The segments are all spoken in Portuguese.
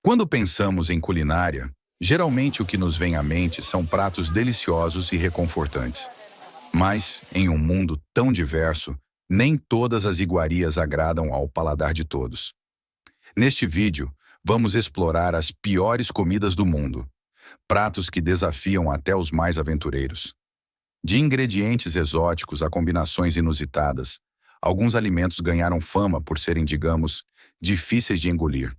Quando pensamos em culinária, geralmente o que nos vem à mente são pratos deliciosos e reconfortantes. Mas, em um mundo tão diverso, nem todas as iguarias agradam ao paladar de todos. Neste vídeo, vamos explorar as piores comidas do mundo, pratos que desafiam até os mais aventureiros. De ingredientes exóticos a combinações inusitadas, alguns alimentos ganharam fama por serem, digamos, difíceis de engolir.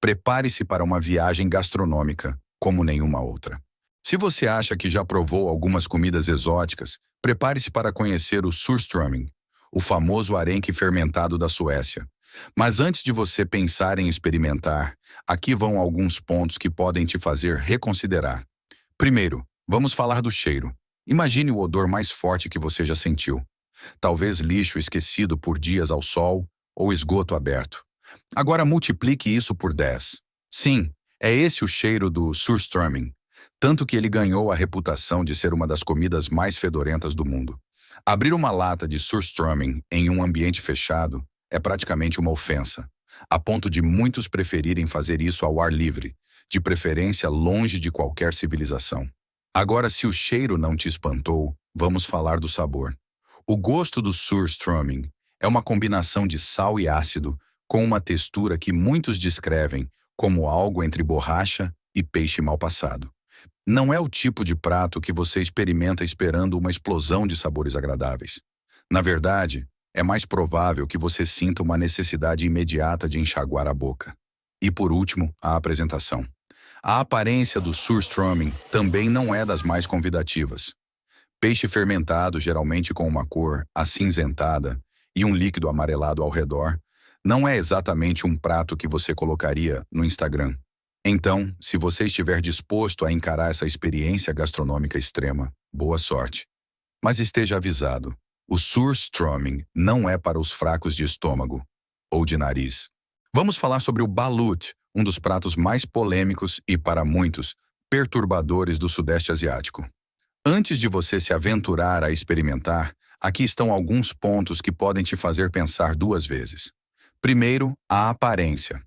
Prepare-se para uma viagem gastronômica, como nenhuma outra. Se você acha que já provou algumas comidas exóticas, prepare-se para conhecer o surströmming, o famoso arenque fermentado da Suécia. Mas antes de você pensar em experimentar, aqui vão alguns pontos que podem te fazer reconsiderar. Primeiro, vamos falar do cheiro. Imagine o odor mais forte que você já sentiu. Talvez lixo esquecido por dias ao sol ou esgoto aberto. Agora multiplique isso por 10. Sim, é esse o cheiro do surströmming, tanto que ele ganhou a reputação de ser uma das comidas mais fedorentas do mundo. Abrir uma lata de surströmming em um ambiente fechado é praticamente uma ofensa, a ponto de muitos preferirem fazer isso ao ar livre, de preferência longe de qualquer civilização. Agora, se o cheiro não te espantou, vamos falar do sabor. O gosto do surströmming é uma combinação de sal e ácido, com uma textura que muitos descrevem como algo entre borracha e peixe mal passado. Não é o tipo de prato que você experimenta esperando uma explosão de sabores agradáveis. Na verdade, é mais provável que você sinta uma necessidade imediata de enxaguar a boca. E por último, a apresentação. A aparência do surströmming também não é das mais convidativas. Peixe fermentado, geralmente com uma cor acinzentada e um líquido amarelado ao redor, não é exatamente um prato que você colocaria no Instagram. Então, se você estiver disposto a encarar essa experiência gastronômica extrema, boa sorte. Mas esteja avisado, o surströmming não é para os fracos de estômago ou de nariz. Vamos falar sobre o balut, um dos pratos mais polêmicos e, para muitos, perturbadores do Sudeste Asiático. Antes de você se aventurar a experimentar, aqui estão alguns pontos que podem te fazer pensar duas vezes. Primeiro, a aparência.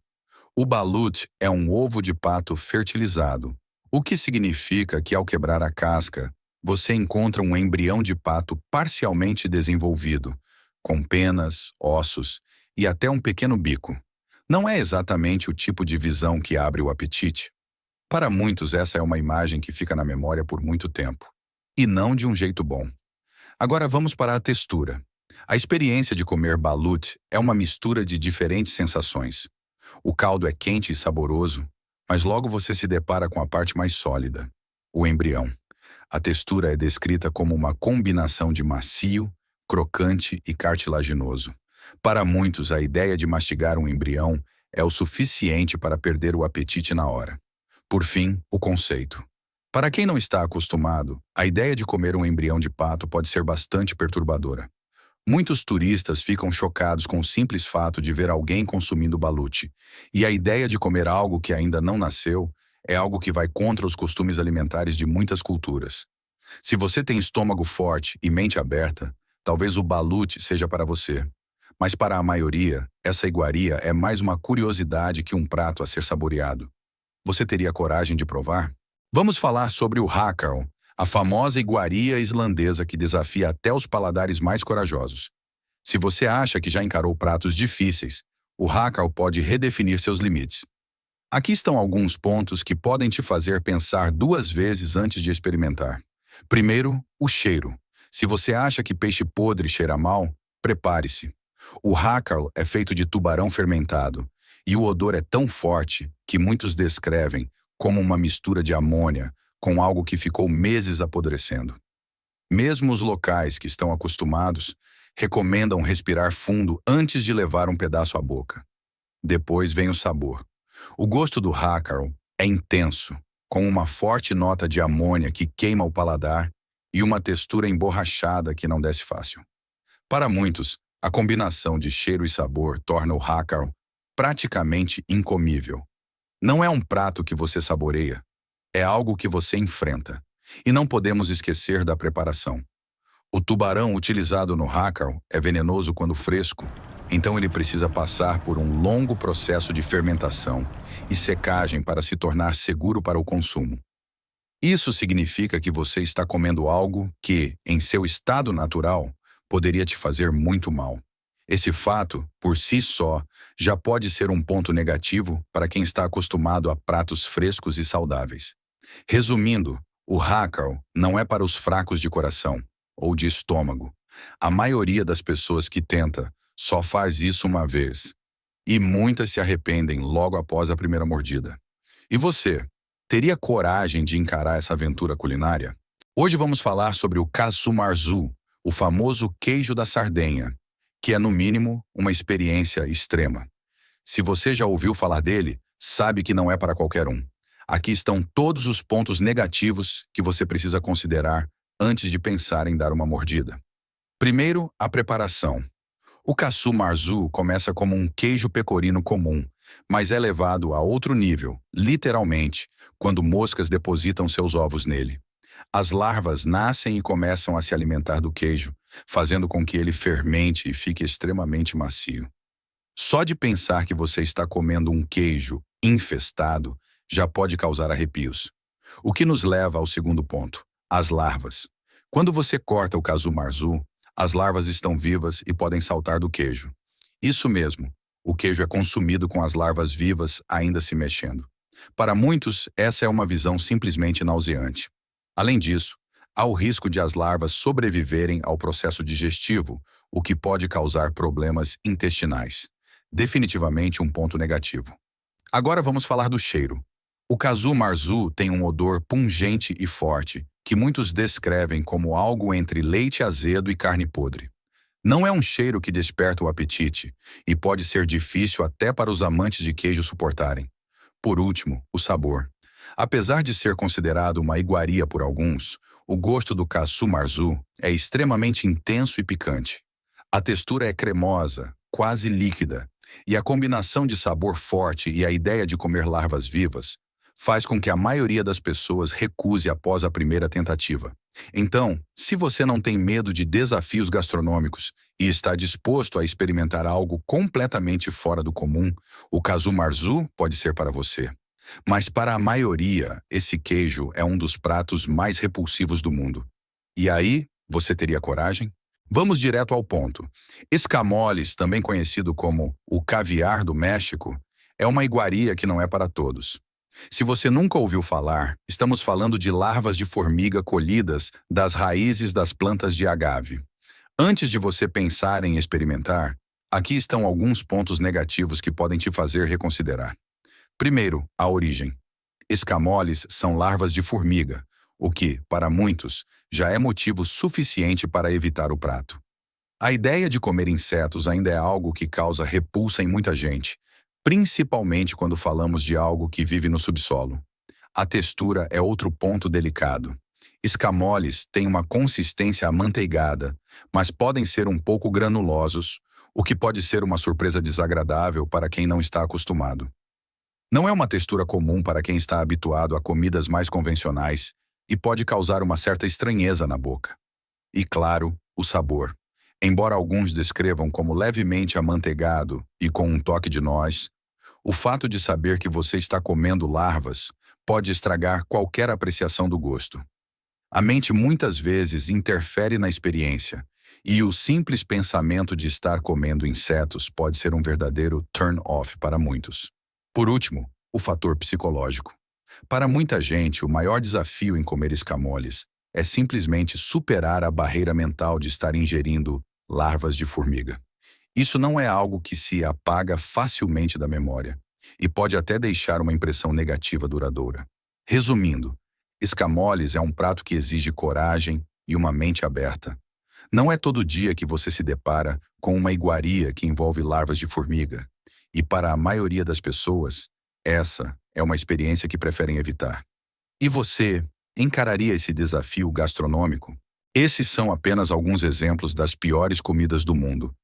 O balut é um ovo de pato fertilizado, o que significa que ao quebrar a casca, você encontra um embrião de pato parcialmente desenvolvido, com penas, ossos e até um pequeno bico. Não é exatamente o tipo de visão que abre o apetite. Para muitos, essa é uma imagem que fica na memória por muito tempo. E não de um jeito bom. Agora vamos para a textura. A experiência de comer balut é uma mistura de diferentes sensações. O caldo é quente e saboroso, mas logo você se depara com a parte mais sólida, o embrião. A textura é descrita como uma combinação de macio, crocante e cartilaginoso. Para muitos, a ideia de mastigar um embrião é o suficiente para perder o apetite na hora. Por fim, o conceito. Para quem não está acostumado, a ideia de comer um embrião de pato pode ser bastante perturbadora. Muitos turistas ficam chocados com o simples fato de ver alguém consumindo balut, e a ideia de comer algo que ainda não nasceu é algo que vai contra os costumes alimentares de muitas culturas. Se você tem estômago forte e mente aberta, talvez o balut seja para você. Mas para a maioria, essa iguaria é mais uma curiosidade que um prato a ser saboreado. Você teria coragem de provar? Vamos falar sobre o hakkarl, a famosa iguaria islandesa que desafia até os paladares mais corajosos. Se você acha que já encarou pratos difíceis, o hakkarl pode redefinir seus limites. Aqui estão alguns pontos que podem te fazer pensar duas vezes antes de experimentar. Primeiro, o cheiro. Se você acha que peixe podre cheira mal, prepare-se. O hakkarl é feito de tubarão fermentado, e o odor é tão forte que muitos descrevem como uma mistura de amônia com algo que ficou meses apodrecendo. Mesmo os locais que estão acostumados recomendam respirar fundo antes de levar um pedaço à boca. Depois vem o sabor. O gosto do hakkarl é intenso, com uma forte nota de amônia que queima o paladar e uma textura emborrachada que não desce fácil. Para muitos, a combinação de cheiro e sabor torna o hakkarl praticamente incomível. Não é um prato que você saboreia, é algo que você enfrenta. E não podemos esquecer da preparação. O tubarão utilizado no hakkarl é venenoso quando fresco, Então ele precisa passar por um longo processo de fermentação e secagem para se tornar seguro para o consumo. Isso significa que você está comendo algo que, em seu estado natural, poderia te fazer muito mal. Esse fato, por si só, já pode ser um ponto negativo para quem está acostumado a pratos frescos e saudáveis. Resumindo, o hackal não é para os fracos de coração ou de estômago. A maioria das pessoas que tenta só faz isso uma vez, e muitas se arrependem logo após a primeira mordida. E você, teria coragem de encarar essa aventura culinária? Hoje vamos falar sobre o casu marzu, o famoso queijo da Sardenha, que é, no mínimo, uma experiência extrema. Se você já ouviu falar dele, sabe que não é para qualquer um. Aqui estão todos os pontos negativos que você precisa considerar antes de pensar em dar uma mordida. Primeiro, a preparação. O casu marzu começa como um queijo pecorino comum, mas é levado a outro nível, literalmente, quando moscas depositam seus ovos nele. As larvas nascem e começam a se alimentar do queijo, fazendo com que ele fermente e fique extremamente macio. Só de pensar que você está comendo um queijo infestado já pode causar arrepios. O que nos leva ao segundo ponto, as larvas. Quando você corta o casu marzu, as larvas estão vivas e podem saltar do queijo. Isso mesmo, o queijo é consumido com as larvas vivas ainda se mexendo. Para muitos, essa é uma visão simplesmente nauseante. Além disso, há o risco de as larvas sobreviverem ao processo digestivo, o que pode causar problemas intestinais. Definitivamente um ponto negativo. Agora vamos falar do cheiro. O casu marzu tem um odor pungente e forte, que muitos descrevem como algo entre leite azedo e carne podre. Não é um cheiro que desperta o apetite, e pode ser difícil até para os amantes de queijo suportarem. Por último, o sabor. Apesar de ser considerado uma iguaria por alguns, o gosto do casu marzu é extremamente intenso e picante. A textura é cremosa, quase líquida, e a combinação de sabor forte e a ideia de comer larvas vivas faz com que a maioria das pessoas recuse após a primeira tentativa. Então, se você não tem medo de desafios gastronômicos e está disposto a experimentar algo completamente fora do comum, o casu marzu pode ser para você. Mas para a maioria, esse queijo é um dos pratos mais repulsivos do mundo. E aí, você teria coragem? Vamos direto ao ponto. Escamoles, também conhecido como o caviar do México, é uma iguaria que não é para todos. Se você nunca ouviu falar, estamos falando de larvas de formiga colhidas das raízes das plantas de agave. Antes de você pensar em experimentar, aqui estão alguns pontos negativos que podem te fazer reconsiderar. Primeiro, a origem. Escamoles são larvas de formiga, o que, para muitos, já é motivo suficiente para evitar o prato. A ideia de comer insetos ainda é algo que causa repulsa em muita gente, principalmente quando falamos de algo que vive no subsolo. A textura é outro ponto delicado. Escamoles têm uma consistência amanteigada, mas podem ser um pouco granulosos, o que pode ser uma surpresa desagradável para quem não está acostumado. Não é uma textura comum para quem está habituado a comidas mais convencionais e pode causar uma certa estranheza na boca. E claro, o sabor. Embora alguns descrevam como levemente amanteigado e com um toque de noz, o fato de saber que você está comendo larvas pode estragar qualquer apreciação do gosto. A mente muitas vezes interfere na experiência, e o simples pensamento de estar comendo insetos pode ser um verdadeiro turn-off para muitos. Por último, o fator psicológico. Para muita gente, o maior desafio em comer escamoles é simplesmente superar a barreira mental de estar ingerindo larvas de formiga. Isso não é algo que se apaga facilmente da memória e pode até deixar uma impressão negativa duradoura. Resumindo, escamoles é um prato que exige coragem e uma mente aberta. Não é todo dia que você se depara com uma iguaria que envolve larvas de formiga, e para a maioria das pessoas, essa é uma experiência que preferem evitar. E você encararia esse desafio gastronômico? Esses são apenas alguns exemplos das piores comidas do mundo.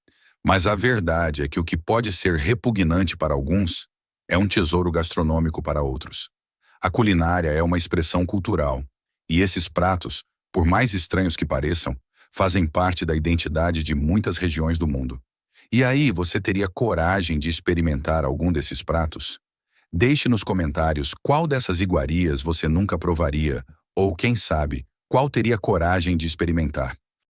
Mas a verdade é que o que pode ser repugnante para alguns é um tesouro gastronômico para outros. A culinária é uma expressão cultural, e esses pratos, por mais estranhos que pareçam, fazem parte da identidade de muitas regiões do mundo. E aí, você teria coragem de experimentar algum desses pratos? Deixe nos comentários qual dessas iguarias você nunca provaria, ou quem sabe, qual teria coragem de experimentar.